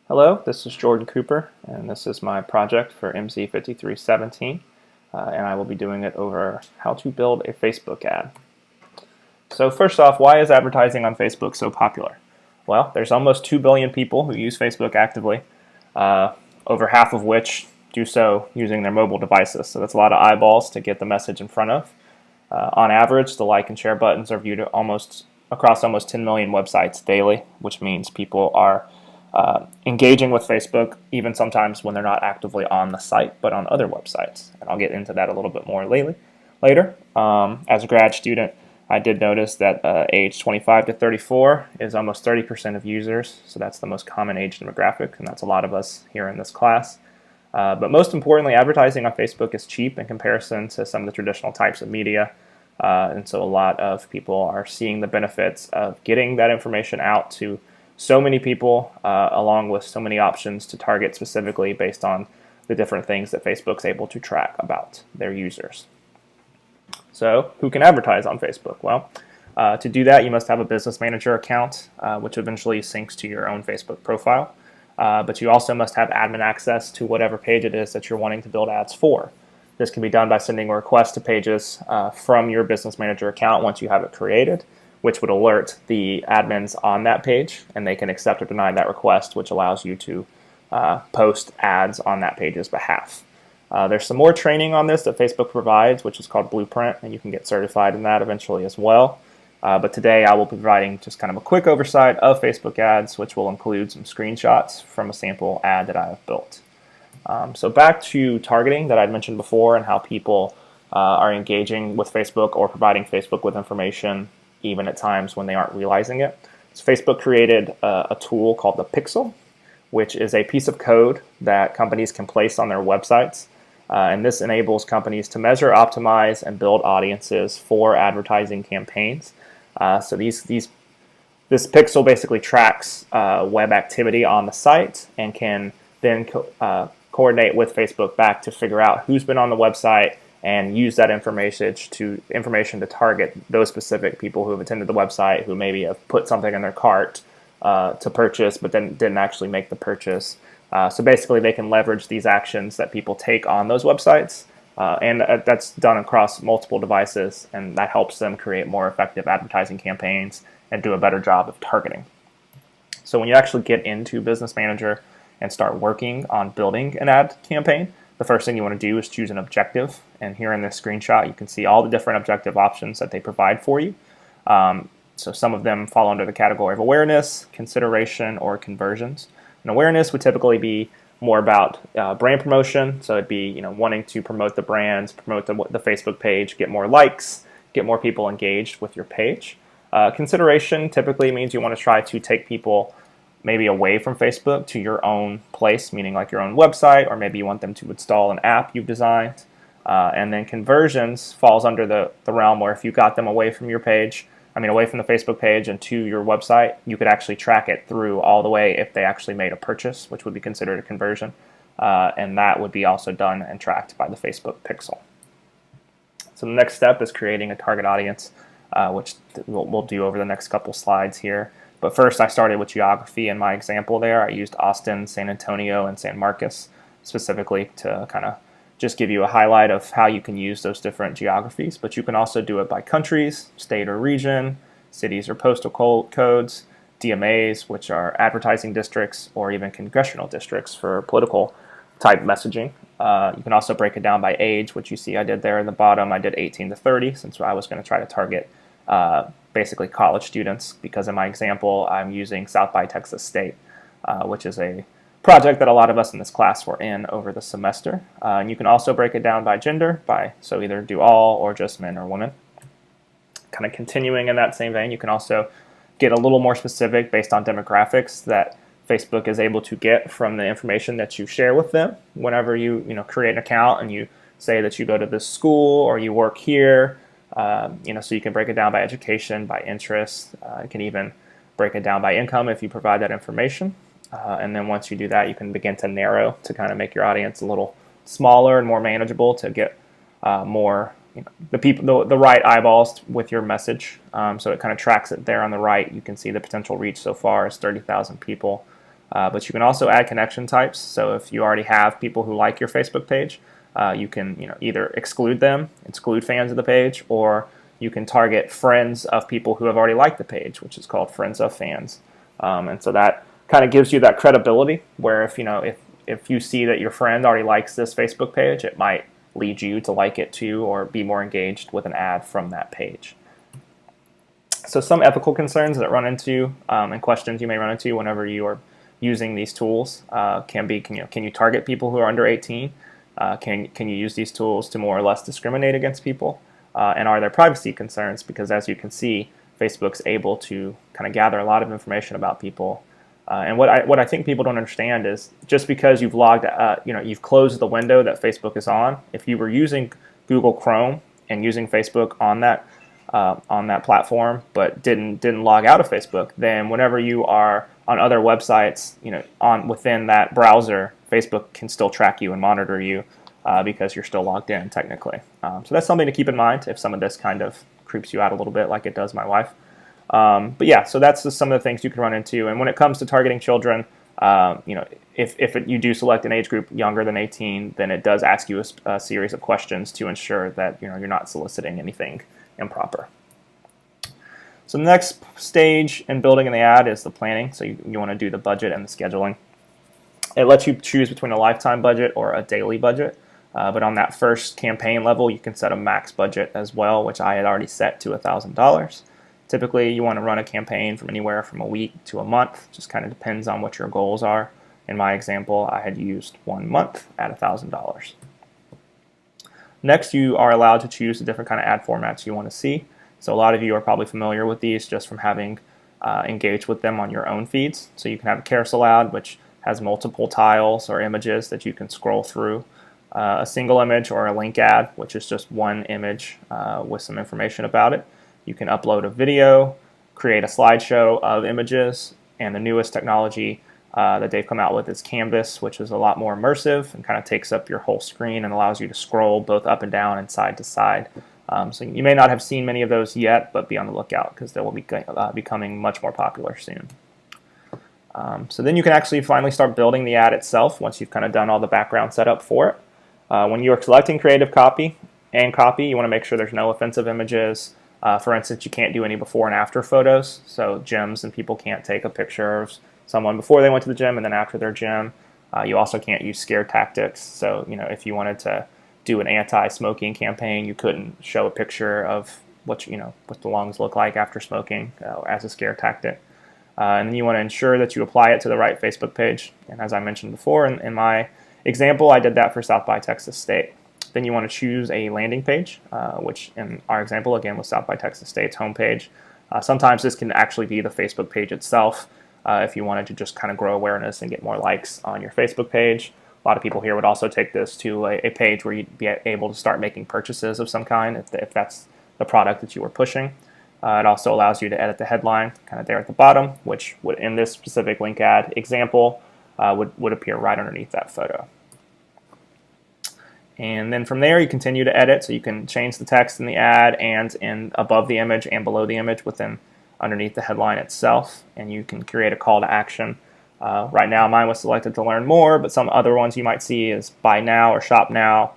Hello, this is Jordan Cooper, and this is my project for MC5317, and I will be doing it over how to build a Facebook ad. So first off, why is advertising on Facebook so popular? Well, there's almost 2 billion people who use Facebook actively, over half of which do so using their mobile devices. So that's a lot of eyeballs to get the message in front of. On average, the like and share buttons are viewed across almost 10 million websites daily, which means people are engaging with Facebook even sometimes when they're not actively on the site, but on other websites. And I'll get into that a little bit more later. As a grad student, I did notice that age 25 to 34 is almost 30% of users, so that's the most common age demographic, and that's a lot of us here in this class. But most importantly, advertising on Facebook is cheap in comparison to some of the traditional types of media, and so a lot of people are seeing the benefits of getting that information out to so many people, along with so many options to target specifically based on the different things that Facebook's able to track about their users. So who can advertise on Facebook? Well, to do that, you must have a business manager account, which eventually syncs to your own Facebook profile. But you also must have admin access to whatever page it is that you're wanting to build ads for. This can be done by sending a request to pages from your business manager account once you have it created, which would alert the admins on that page, and they can accept or deny that request, which allows you to post ads on that page's behalf. There's some more training on this that Facebook provides, which is called Blueprint, and you can get certified in that eventually as well. But today I will be providing just kind of a quick oversight of Facebook ads, which will include some screenshots from a sample ad that I have built. So back to targeting that I'd mentioned before and how people are engaging with Facebook or providing Facebook with information even at times when they aren't realizing it. So Facebook created a tool called the Pixel, which is a piece of code that companies can place on their websites. And this enables companies to measure, optimize, and build audiences for advertising campaigns. So this pixel basically tracks web activity on the site and can then coordinate with Facebook back to figure out who's been on the website and use that information to target those specific people who have attended the website, who maybe have put something in their cart to purchase but then didn't actually make the purchase. So basically they can leverage these actions that people take on those websites, and that's done across multiple devices, and that helps them create more effective advertising campaigns and do a better job of targeting. So when you actually get into Business Manager and start working on building an ad campaign, the first thing you want to do is choose an objective. And here in this screenshot, you can see all the different objective options that they provide for you. So some of them fall under the category of awareness, consideration, or conversions. And awareness would typically be more about brand promotion. So it'd be wanting to promote the brands, promote the Facebook page, get more likes, get more people engaged with your page. Consideration typically means you want to try to take people maybe away from Facebook to your own place, meaning like your own website, or maybe you want them to install an app you've designed. And then conversions falls under the realm where if you got them away from your page, away from the Facebook page and to your website, you could actually track it through all the way if they actually made a purchase, which would be considered a conversion. And that would be also done and tracked by the Facebook Pixel. So the next step is creating a target audience, which we'll do over the next couple slides here. But first I started with geography in my example there. I used Austin, San Antonio, and San Marcos specifically to kind of just give you a highlight of how you can use those different geographies, but you can also do it by countries, state or region, cities or postal codes, DMAs, which are advertising districts, or even congressional districts for political type messaging. You can also break it down by age, which you see I did there in the bottom. I did 18 to 30 since I was going to try to target basically college students, because in my example I'm using South by Texas State, which is a project that a lot of us in this class were in over the semester. And you can also break it down by gender, so either do all or just men or women. Kind of continuing in that same vein, you can also get a little more specific based on demographics that Facebook is able to get from the information that you share with them. Whenever you create an account and you say that you go to this school or you work here, so you can break it down by education, by interest. You can even break it down by income if you provide that information. And then once you do that, you can begin to narrow to kind of make your audience a little smaller and more manageable to get more the right eyeballs with your message. So it kind of tracks it there on the right. You can see the potential reach so far is 30,000 people. But you can also add connection types. So if you already have people who like your Facebook page, you can either exclude them, exclude fans of the page, or you can target friends of people who have already liked the page, which is called friends of fans. And so that kind of gives you that credibility where if you see that your friend already likes this Facebook page, it might lead you to like it too or be more engaged with an ad from that page. So some ethical concerns that run into and questions you may run into whenever you are using these tools can be, can you target people who are under 18? Can you use these tools to more or less discriminate against people? And are there privacy concerns? Because as you can see, Facebook's able to kind of gather a lot of information about people. And what I think people don't understand is just because you've logged, you've closed the window that Facebook is on. If you were using Google Chrome and using Facebook on that platform, but didn't log out of Facebook, then whenever you are on other websites, within that browser, Facebook can still track you and monitor you because you're still logged in technically. So that's something to keep in mind if some of this kind of creeps you out a little bit, like it does my wife. But yeah, so that's just some of the things you can run into. And when it comes to targeting children, if you do select an age group younger than 18, then it does ask you a series of questions to ensure that you're not soliciting anything improper. So the next stage in building the ad is the planning. So you want to do the budget and the scheduling. It lets you choose between a lifetime budget or a daily budget. But on that first campaign level, you can set a max budget as well, which I had already set to $1,000. Typically, you want to run a campaign from anywhere from a week to a month. Just kind of depends on what your goals are. In my example, I had used 1 month at $1,000. Next, you are allowed to choose the different kind of ad formats you want to see. So a lot of you are probably familiar with these just from having engaged with them on your own feeds. So you can have a carousel ad, which has multiple tiles or images that you can scroll through. A single image or a link ad, which is just one image with some information about it. You can upload a video, create a slideshow of images, and the newest technology that they've come out with is Canvas, which is a lot more immersive and kind of takes up your whole screen and allows you to scroll both up and down and side to side. So you may not have seen many of those yet, but be on the lookout because they will be becoming much more popular soon. So then you can actually finally start building the ad itself once you've kind of done all the background setup for it. When you are selecting creative copy, you want to make sure there's no offensive images. For instance, you can't do any before and after photos. So gyms and people can't take a picture of someone before they went to the gym and then after their gym. You also can't use scare tactics. So if you wanted to do an anti-smoking campaign, you couldn't show a picture of what the lungs look like after smoking as a scare tactic. And then you want to ensure that you apply it to the right Facebook page. And as I mentioned before in my example, I did that for South by Texas State. Then you want to choose a landing page, which in our example, again, was South by Texas State's homepage. Sometimes this can actually be the Facebook page itself if you wanted to just kind of grow awareness and get more likes on your Facebook page. A lot of people here would also take this to a page where you'd be able to start making purchases of some kind if that's the product that you were pushing. It also allows you to edit the headline kind of there at the bottom, which would, in this specific link ad example, would appear right underneath that photo. And then from there, you continue to edit, so you can change the text in the ad and above the image and below the image underneath the headline itself, and you can create a call to action. Right now, mine was selected to learn more, but some other ones you might see is buy now or shop now,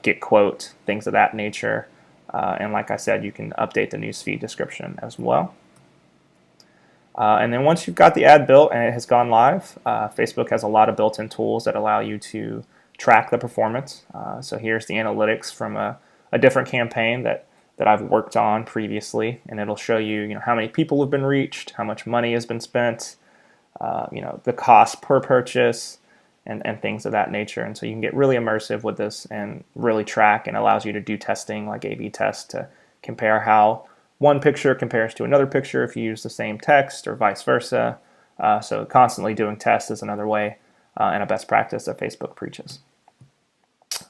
get quote, things of that nature. And like I said, you can update the newsfeed description as well. And then once you've got the ad built and it has gone live, Facebook has a lot of built-in tools that allow you to track the performance. So here's the analytics from a different campaign that I've worked on previously, and it'll show you, how many people have been reached, how much money has been spent, the cost per purchase, and things of that nature. And so you can get really immersive with this and really track, and allows you to do testing like A/B tests to compare how one picture compares to another picture if you use the same text or vice versa. So constantly doing tests is another way and a best practice that Facebook preaches.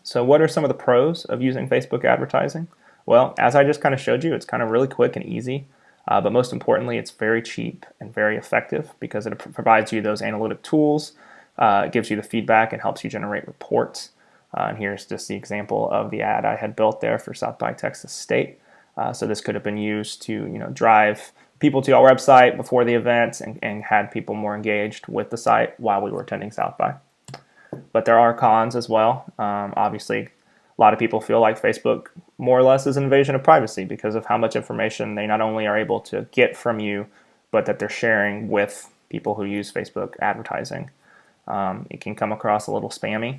So what are some of the pros of using Facebook advertising? Well, as I just kind of showed you, it's kind of really quick and easy, but most importantly, it's very cheap and very effective because it provides you those analytic tools, it gives you the feedback and helps you generate reports. And here's just the example of the ad I had built there for South by Texas State. So this could have been used to drive people to our website before the events and had people more engaged with the site while we were attending South by. But there are cons as well. Obviously, a lot of people feel like Facebook more or less is an invasion of privacy because of how much information they not only are able to get from you, but that they're sharing with people who use Facebook advertising. It can come across a little spammy,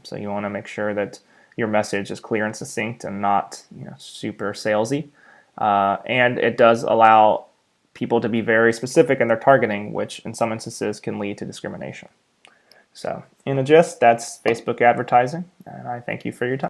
so you want to make sure that your message is clear and succinct and not super salesy. And it does allow people to be very specific in their targeting, which in some instances can lead to discrimination. So in a gist, that's Facebook advertising, and I thank you for your time.